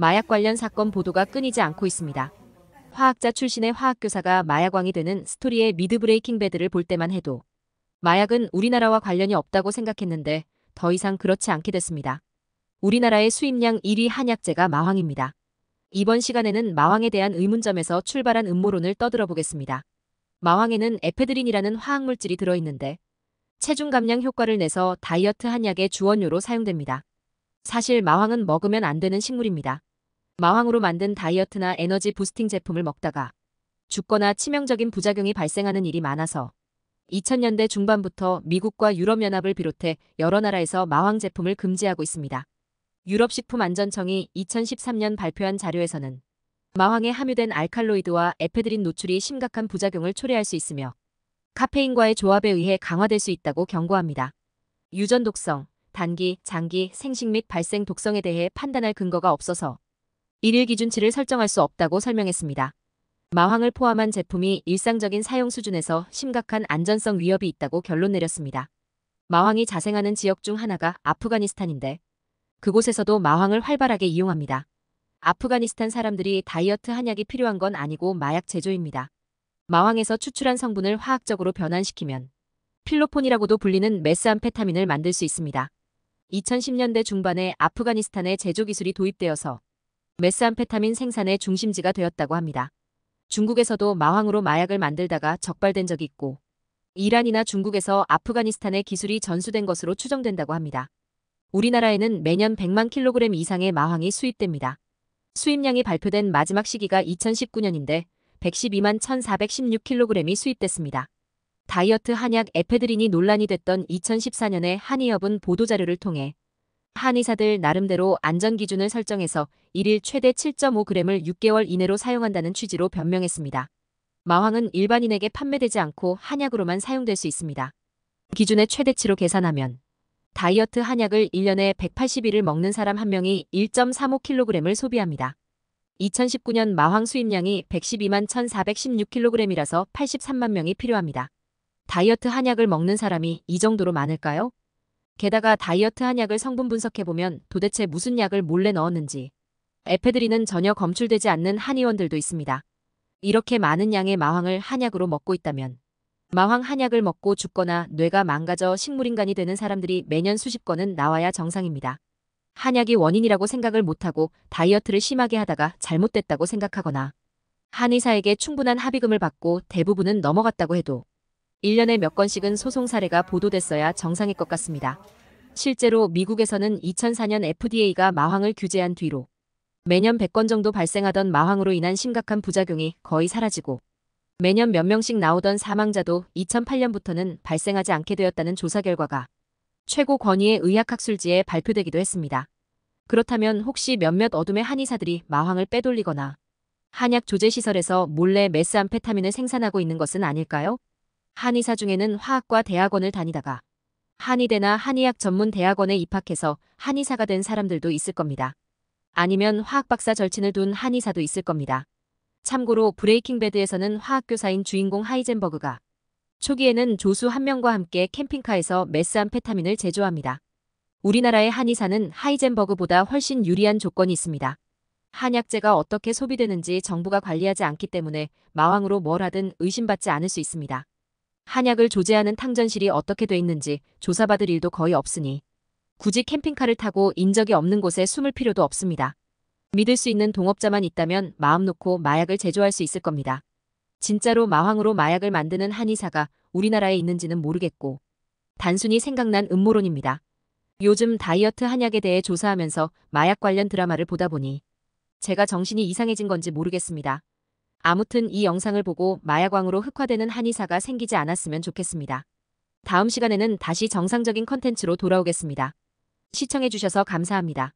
마약 관련 사건 보도가 끊이지 않고 있습니다. 화학자 출신의 화학교사가 마약왕이 되는 스토리의 미드 브레이킹 배드를 볼 때만 해도 마약은 우리나라와 관련이 없다고 생각했는데 더 이상 그렇지 않게 됐습니다. 우리나라의 수입량 1위 한약재가 마황입니다. 이번 시간에는 마황에 대한 의문점에서 출발한 음모론을 떠들어 보겠습니다. 마황에는 에페드린이라는 화학물질이 들어있는데 체중 감량 효과를 내서 다이어트 한약의 주원료로 사용됩니다. 사실 마황은 먹으면 안 되는 식물입니다. 마황으로 만든 다이어트나 에너지 부스팅 제품을 먹다가 죽거나 치명적인 부작용이 발생하는 일이 많아서 2000년대 중반부터 미국과 유럽연합을 비롯해 여러 나라에서 마황 제품을 금지하고 있습니다. 유럽식품안전청이 2013년 발표한 자료에서는 마황에 함유된 알칼로이드와 에페드린 노출이 심각한 부작용을 초래할 수 있으며 카페인과의 조합에 의해 강화될 수 있다고 경고합니다. 유전 독성, 단기, 장기, 생식 및 발생 독성에 대해 판단할 근거가 없어서 일일 기준치를 설정할 수 없다고 설명했습니다. 마황을 포함한 제품이 일상적인 사용 수준에서 심각한 안전성 위협이 있다고 결론 내렸습니다. 마황이 자생하는 지역 중 하나가 아프가니스탄인데 그곳에서도 마황을 활발하게 이용합니다. 아프가니스탄 사람들이 다이어트 한약이 필요한 건 아니고 마약 제조입니다. 마황에서 추출한 성분을 화학적으로 변환시키면 필로폰이라고도 불리는 메스암페타민을 만들 수 있습니다. 2010년대 중반에 아프가니스탄에 제조 기술이 도입되어서 메스암페타민 생산의 중심지가 되었다고 합니다. 중국에서도 마황으로 마약을 만들다가 적발된 적이 있고 이란이나 중국에서 아프가니스탄에 기술이 전수된 것으로 추정된다고 합니다. 우리나라에는 매년 100만 킬로그램 이상의 마황이 수입됩니다. 수입량이 발표된 마지막 시기가 2019년인데 112만 1416kg이 수입됐습니다. 다이어트 한약 에페드린이 논란이 됐던 2014년에 한의협은 보도자료를 통해 한의사들 나름대로 안전기준을 설정해서 1일 최대 7.5g을 6개월 이내로 사용한다는 취지로 변명했습니다. 마황은 일반인에게 판매되지 않고 한약으로만 사용될 수 있습니다. 기준의 최대치로 계산하면 다이어트 한약을 1년에 180일을 먹는 사람 1명이 1.35kg을 소비합니다. 2019년 마황 수입량이 112만 1416kg이라서 83만 명이 필요합니다. 다이어트 한약을 먹는 사람이 이 정도로 많을까요? 게다가 다이어트 한약을 성분 분석해보면 도대체 무슨 약을 몰래 넣었는지 에페드린은 전혀 검출되지 않는 한의원들도 있습니다. 이렇게 많은 양의 마황을 한약으로 먹고 있다면 마황 한약을 먹고 죽거나 뇌가 망가져 식물인간이 되는 사람들이 매년 수십 건은 나와야 정상입니다. 한약이 원인이라고 생각을 못하고 다이어트를 심하게 하다가 잘못됐다고 생각하거나 한의사에게 충분한 합의금을 받고 대부분은 넘어갔다고 해도 1년에 몇 건씩은 소송 사례가 보도됐어야 정상일 것 같습니다. 실제로 미국에서는 2004년 FDA가 마황을 규제한 뒤로 매년 100건 정도 발생하던 마황으로 인한 심각한 부작용이 거의 사라지고 매년 몇 명씩 나오던 사망자도 2008년부터는 발생하지 않게 되었다는 조사 결과가 최고 권위의 의학학술지에 발표되기도 했습니다. 그렇다면 혹시 몇몇 어둠의 한의사들이 마황을 빼돌리거나 한약 조제시설에서 몰래 메스암페타민을 생산하고 있는 것은 아닐까요? 한의사 중에는 화학과 대학원을 다니다가 한의대나 한의학 전문 대학원에 입학해서 한의사가 된 사람들도 있을 겁니다. 아니면 화학박사 절친을 둔 한의사도 있을 겁니다. 참고로 브레이킹 배드에서는 화학교사인 주인공 하이젠버그가 초기에는 조수 한 명과 함께 캠핑카에서 메스암페타민을 제조합니다. 우리나라의 한의사는 하이젠버그보다 훨씬 유리한 조건이 있습니다. 한약재가 어떻게 소비되는지 정부가 관리하지 않기 때문에 마왕으로 뭘 하든 의심받지 않을 수 있습니다. 한약을 조제하는 탕전실이 어떻게 돼 있는지 조사받을 일도 거의 없으니 굳이 캠핑카를 타고 인적이 없는 곳에 숨을 필요도 없습니다. 믿을 수 있는 동업자만 있다면 마음 놓고 마약을 제조할 수 있을 겁니다. 진짜로 마황으로 마약을 만드는 한의사가 우리나라에 있는지는 모르겠고 단순히 생각난 음모론입니다. 요즘 다이어트 한약에 대해 조사하면서 마약 관련 드라마를 보다 보니 제가 정신이 이상해진 건지 모르겠습니다. 아무튼 이 영상을 보고 마약왕으로 흑화되는 한의사가 생기지 않았으면 좋겠습니다. 다음 시간에는 다시 정상적인 컨텐츠로 돌아오겠습니다. 시청해주셔서 감사합니다.